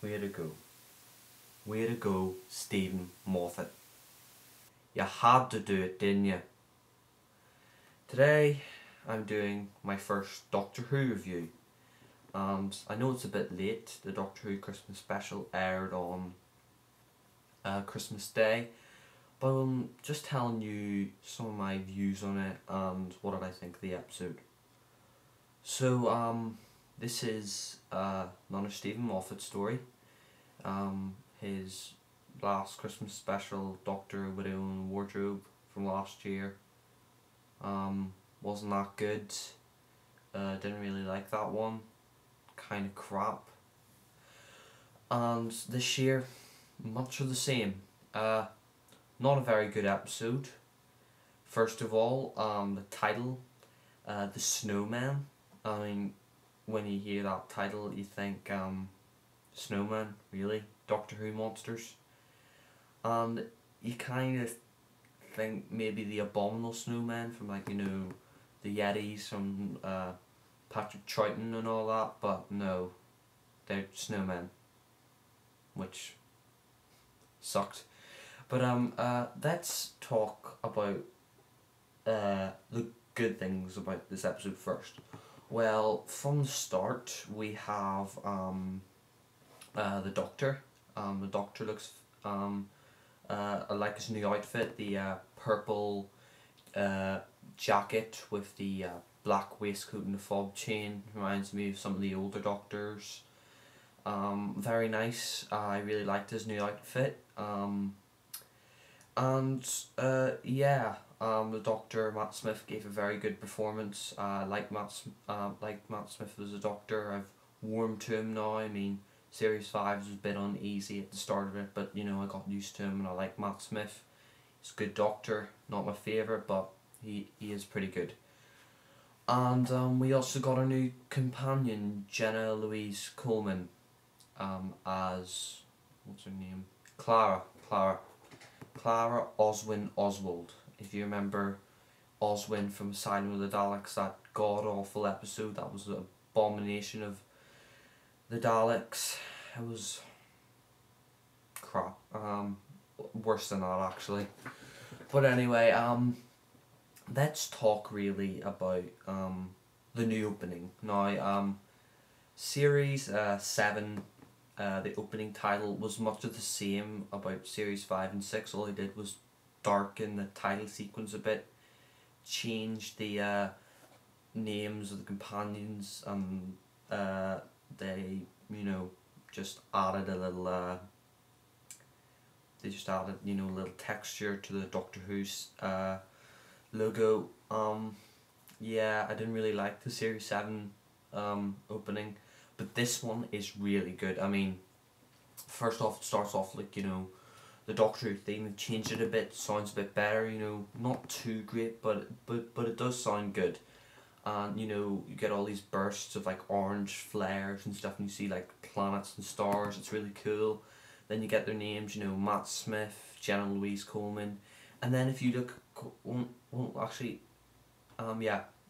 Way to go. Way to go, Stephen Moffat. You had to do it, didn't you? Today, I'm doing my first Doctor Who review. And I know it's a bit late. The Doctor Who Christmas special aired on Christmas Day. But I'm just telling you some of my views on it and what did I think of the episode. So, this is not a Stephen Moffat story. His last Christmas special, Doctor, Widow and Wardrobe from last year, wasn't that good. Didn't really like that one. Kind of crap. And this year, much of the same. Not a very good episode. First of all, the title, The Snowmen. I mean, when you hear that title, you think, Snowmen, really? Doctor Who monsters? And you kind of think maybe the abominable snowmen from, like, the Yetis from Patrick Troughton and all that, but no, they're snowmen, which sucked. But let's talk about the good things about this episode first. Well, from the start we have the Doctor. The Doctor looks I like his new outfit, the purple jacket with the black waistcoat and the fob chain. Reminds me of some of the older Doctors. Very nice. I really liked his new outfit. The Doctor, Matt Smith, gave a very good performance. Like Matt Smith as a Doctor. I've warmed to him now. I mean, Series 5 was a bit uneasy at the start of it, but I got used to him and I like Matt Smith. He's a good Doctor, not my favourite, but he is pretty good. And we also got a new companion, Jenna Louise Coleman, as, what's her name? Clara Oswin Oswald. If you remember Oswin from Asylum of the Daleks, that god-awful episode, that was the abomination of the Daleks. It was crap. Worse than that, actually. But anyway, let's talk really about the new opening. Now, Series 7, the opening title was much of the same about Series 5 and 6. All they did was darken the title sequence a bit, change the names of the companions, and they, just added a little, a little texture to the Doctor Who's logo. Yeah, I didn't really like the Series 7 opening, but this one is really good. I mean, first off, it starts off like, the Doctor Who theme. They've changed it a bit, sounds a bit better, not too great, but it does sound good. And you get all these bursts of like orange flares and stuff, and you see like planets and stars. It's really cool. Then you get their names, Matt Smith, Jenna Louise Coleman, and then if you look,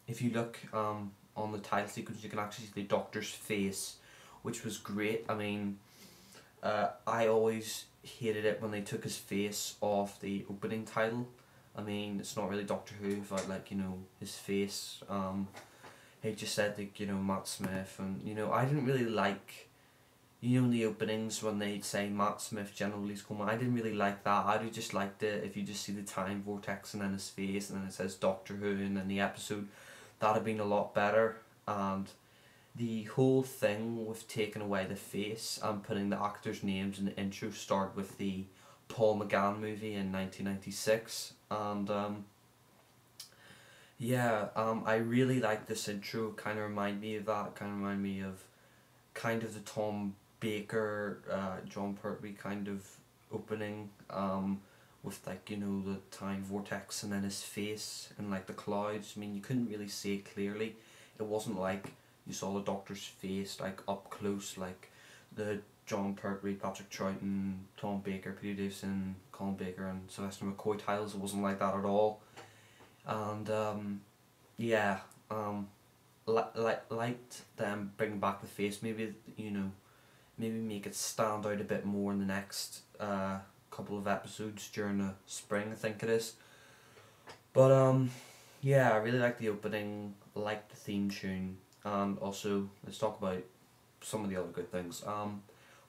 if you look on the title sequence, you can actually see the Doctor's face, which was great. I mean, I always hated it when they took his face off the opening title. I mean, it's not really Doctor Who without, like, his face. He just said, like, Matt Smith, and, I didn't really like, in the openings when they'd say Matt Smith, Jenna Louise Coleman, I didn't really like that. I'd have just liked it if you just see the time vortex and then his face and then it says Doctor Who and then the episode. That'd have been a lot better. And the whole thing with taking away the face and putting the actors' names in the intro started with the Paul McGann movie in 1996, and I really like this intro. Kind of remind me of that. Kind of remind me of the Tom Baker, John Pertwee kind of opening, with like the time vortex and then his face and like the clouds. I mean, you couldn't really see it clearly. It wasn't like you saw the Doctor's face like up close, like the John Pertwee, Patrick Troughton, Tom Baker, Peter Davison, Colin Baker and Sylvester McCoy titles. It wasn't like that at all. And liked them bringing back the face. Maybe maybe make it stand out a bit more in the next couple of episodes during the spring, I think it is. But yeah, I really like the opening, I like the theme tune, and also let's talk about some of the other good things.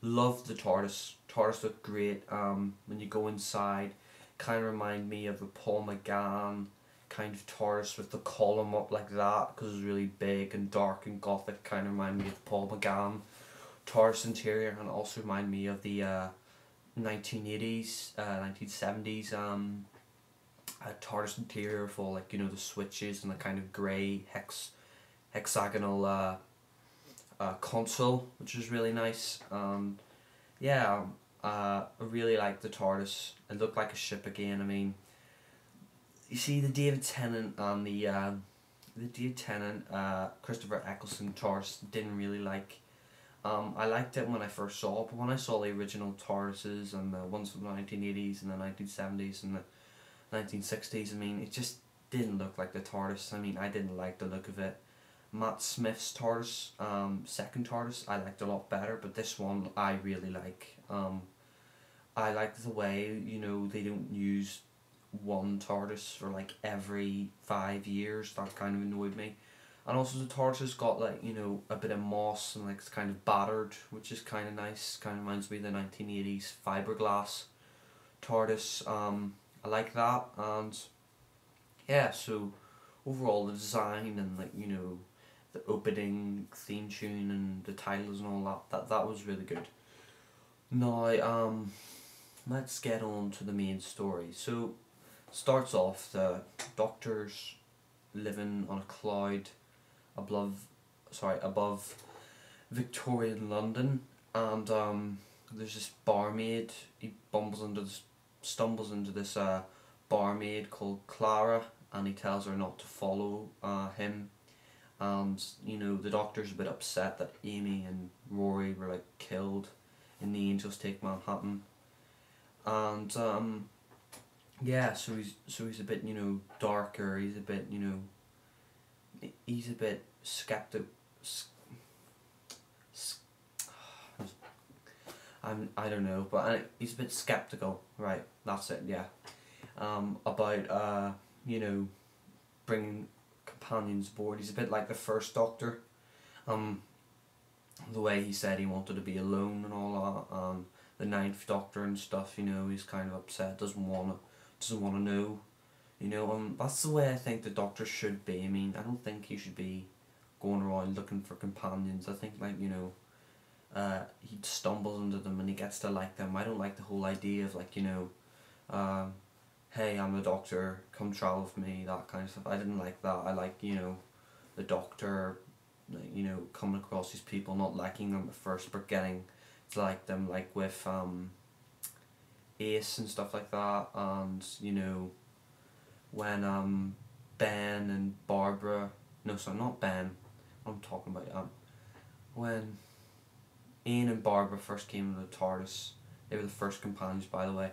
Love the TARDIS. TARDIS looked great. When you go inside, kind of remind me of the Paul McGann kind of TARDIS with the column up like that, because it's really big and dark and gothic. Kind of remind me of the Paul McGann TARDIS interior, and also remind me of the 1980s, 1970s TARDIS interior for, like, you know, the switches and the kind of grey hexagonal console, which is really nice. Yeah, I really like the TARDIS. It looked like a ship again. I mean, you see the David Tennant and Christopher Eccleston TARDIS didn't really like. I liked it when I first saw it, but when I saw the original TARDISes and the ones from the 1980s and the 1970s and the 1960s, I mean, it just didn't look like the TARDIS. I mean, I didn't like the look of it. Matt Smith's TARDIS, second TARDIS, I liked a lot better, but this one I really like. I like the way, you know, they don't use one TARDIS for like every 5 years. That kind of annoyed me. And also the TARDIS has got, like, you know, a bit of moss and like it's kind of battered, which is kind of nice. Kind of reminds me of the 1980s fiberglass TARDIS. I like that. And yeah, so overall the design and, like, you know, the opening theme tune and the titles and all that was really good. Now let's get on to the main story. So starts off, the Doctor's living on a cloud above Victorian London, and there's this barmaid. He stumbles into this barmaid called Clara, and he tells her not to follow him. And, you know, the Doctor's a bit upset that Amy and Rory were, like, killed in the Angels Take Manhattan. And yeah, so he's a bit, you know, darker. He's a bit, you know, he's a bit skeptic. I don't know, but he's a bit skeptical, right? That's it. Yeah, about you know, bringing companions aboard. He's a bit like the first Doctor. The way he said he wanted to be alone and all that. The ninth Doctor and stuff. You know, he's kind of upset. Doesn't wanna know. You know, that's the way I think the Doctor should be. I mean, I don't think he should be going around looking for companions. I think, like, you know, he stumbles into them and he gets to like them. I don't like the whole idea of, like, you know, hey, I'm the Doctor, come travel with me, that kind of stuff. I didn't like that. I like, you know, the Doctor, like, you know, coming across these people, not liking them at first, but getting to like them, like with Ace and stuff like that. And, you know, when Ben and Barbara, no, sorry, not Ben, I'm talking about when Ian and Barbara first came into the TARDIS. They were the first companions, by the way.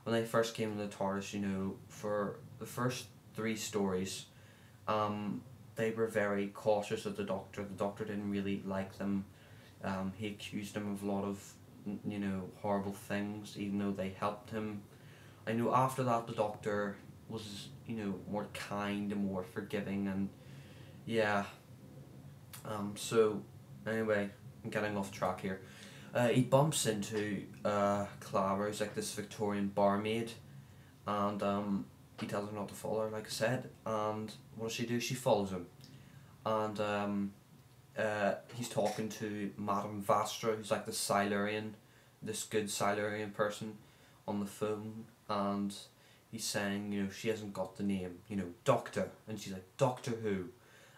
When they first came into the TARDIS, you know, for the first 3 stories, they were very cautious of the Doctor. The Doctor didn't really like them. He accused them of a lot of, you know, horrible things, even though they helped him. I know after that the Doctor was, you know, more kind and more forgiving, and yeah. So anyway, I'm getting off track here. He bumps into Clara, who's like this Victorian barmaid, and he tells her not to follow her, like I said, and what does she do? She follows him. And he's talking to Madame Vastra, who's like the Silurian, this good Silurian person, on the phone, and he's saying, you know, she hasn't got the name, you know, Doctor, and she's like, Doctor who?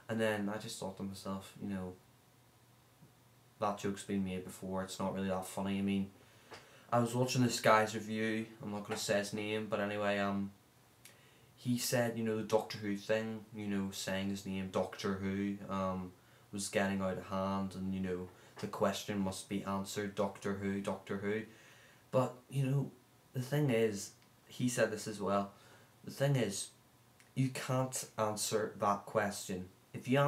And then I just thought to myself, you know, that joke's been made before, it's not really that funny. I mean, I was watching this guy's review, I'm not going to say his name, but anyway, he said, you know, the Doctor Who thing, you know, saying his name, Doctor Who, was getting out of hand, and, you know, the question must be answered, Doctor Who, Doctor Who. But, you know, the thing is, he said this as well, the thing is, you can't answer that question. If you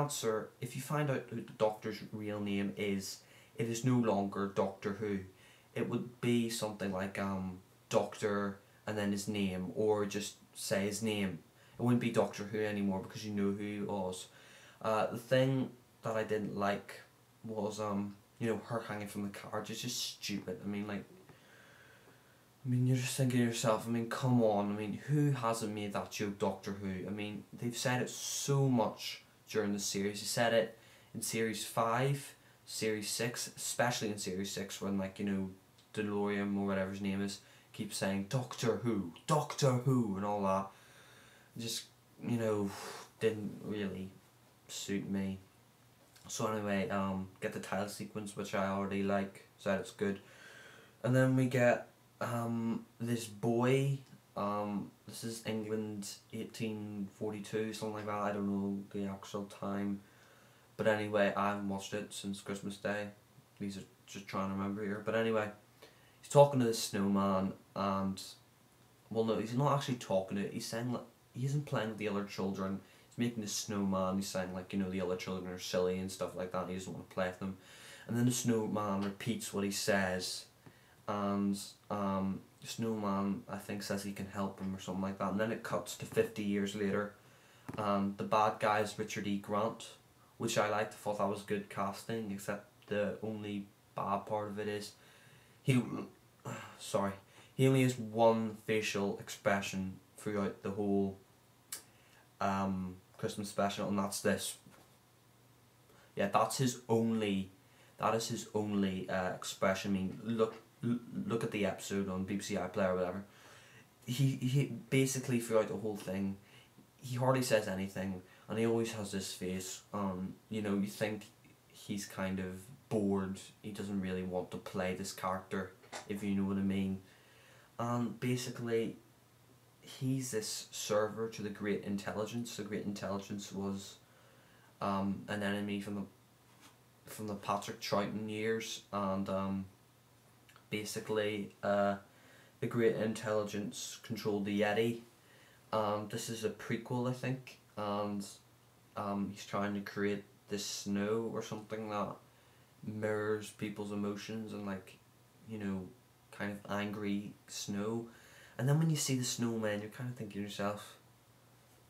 find out who the Doctor's real name is, it is no longer Doctor Who. It would be something like Doctor and then his name, or just say his name. It wouldn't be Doctor Who anymore because you know who he was. The thing that I didn't like was you know, her hanging from the carriage. It's just stupid. I mean, like, you're just thinking to yourself, I mean, come on, I mean, who hasn't made that joke, Doctor Who? I mean, they've said it so much during the series. They said it in Series 5, Series 6, especially in Series 6, when, like, you know, DeLorean, or whatever his name is, keeps saying, Doctor Who, and all that. Just, you know, didn't really suit me. So anyway, get the title sequence, which I already like, said it's good. And then we get this boy, this is England 1842, something like that, I don't know the actual time. But anyway, I haven't watched it since Christmas Day. These are just trying to remember here. But anyway, he's talking to the snowman, and, well no, he's not actually talking to it, he's saying, like, he isn't playing with the other children. He's making the snowman, he's saying, like, you know, the other children are silly and stuff like that, and he doesn't want to play with them. And then the snowman repeats what he says, and the snowman, I think, says he can help him or something like that. And then it cuts to 50 years later, and the bad guy is Richard E. Grant, which I liked. I thought that was good casting, except the only bad part of it is he only has one facial expression throughout the whole Christmas special, and that's this. Yeah, that is his only expression. I mean, look at the episode on BBC iPlayer or whatever. He basically, throughout the whole thing, he hardly says anything, and he always has this face. You know, you think he's kind of bored. He doesn't really want to play this character, if you know what I mean. And basically, he's this server to the Great Intelligence. The Great Intelligence was an enemy from the Patrick Troughton years, and basically the Great Intelligence controlled the Yeti. This is a prequel, I think, and he's trying to create this snow or something that mirrors people's emotions, and, like, you know, kind of angry snow. And then when you see the snowmen, you're kind of thinking to yourself,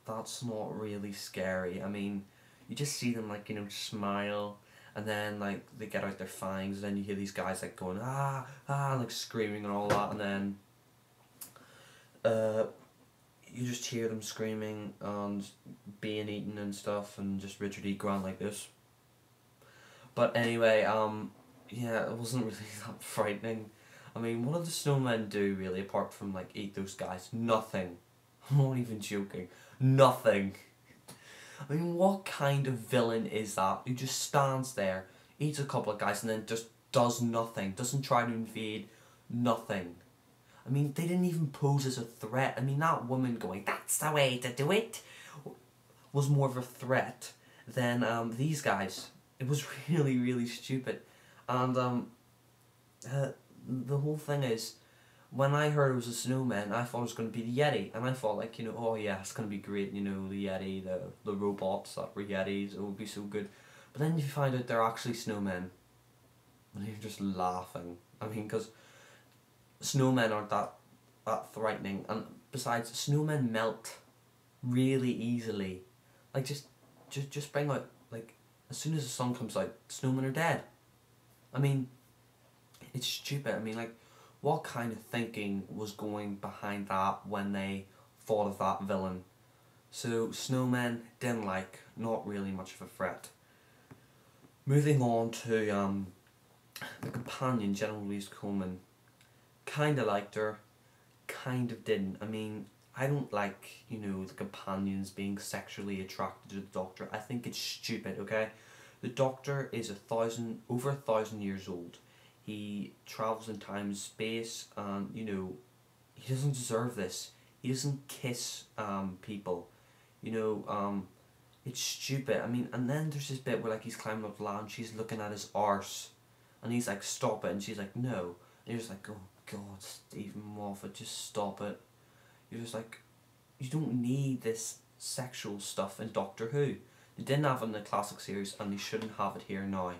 that's not really scary. I mean, you just see them, like, you know, smile, and then, like, they get out their fangs, and then you hear these guys, like, going, like, screaming and all that, and then you just hear them screaming and being eaten and stuff, and just Richard E. Grant like this. But anyway, yeah, it wasn't really that frightening. I mean, what did the snowmen do, really, apart from, like, eat those guys? Nothing. I'm not even joking. Nothing. I mean, what kind of villain is that who just stands there, eats a couple of guys, and then just does nothing, doesn't try to invade, nothing? I mean, they didn't even pose as a threat. I mean, that woman going, that's the way to do it, was more of a threat than these guys. It was really, really stupid. And the whole thing is, when I heard it was a snowman, I thought it was going to be the Yeti, and I thought, like, you know, oh yeah, it's going to be great, you know, the Yeti, the robots that were Yetis, it would be so good. But then you find out they're actually snowmen, and you're just laughing. I mean, because snowmen aren't that frightening, and besides, snowmen melt really easily. Like, just bring out, like, as soon as the sun comes out, snowmen are dead. I mean, it's stupid. I mean, like, what kind of thinking was going behind that when they thought of that villain? So, snowmen, didn't like, not really much of a threat. Moving on to the companion, General Louise Coleman. Kinda liked her, kind of didn't. I mean, I don't like, you know, the companions being sexually attracted to the Doctor. I think it's stupid, okay? The Doctor is over 1,000 years old. He travels in time and space, and, you know, he doesn't deserve this. He doesn't kiss people. You know, it's stupid. I mean, and then there's this bit where, like, he's climbing up the ladder and she's looking at his arse, and he's like, stop it, and she's like, no. And you're just like, oh God, Stephen Moffat, just stop it. You're just like, you don't need this sexual stuff in Doctor Who. They didn't have it in the classic series, and they shouldn't have it here now.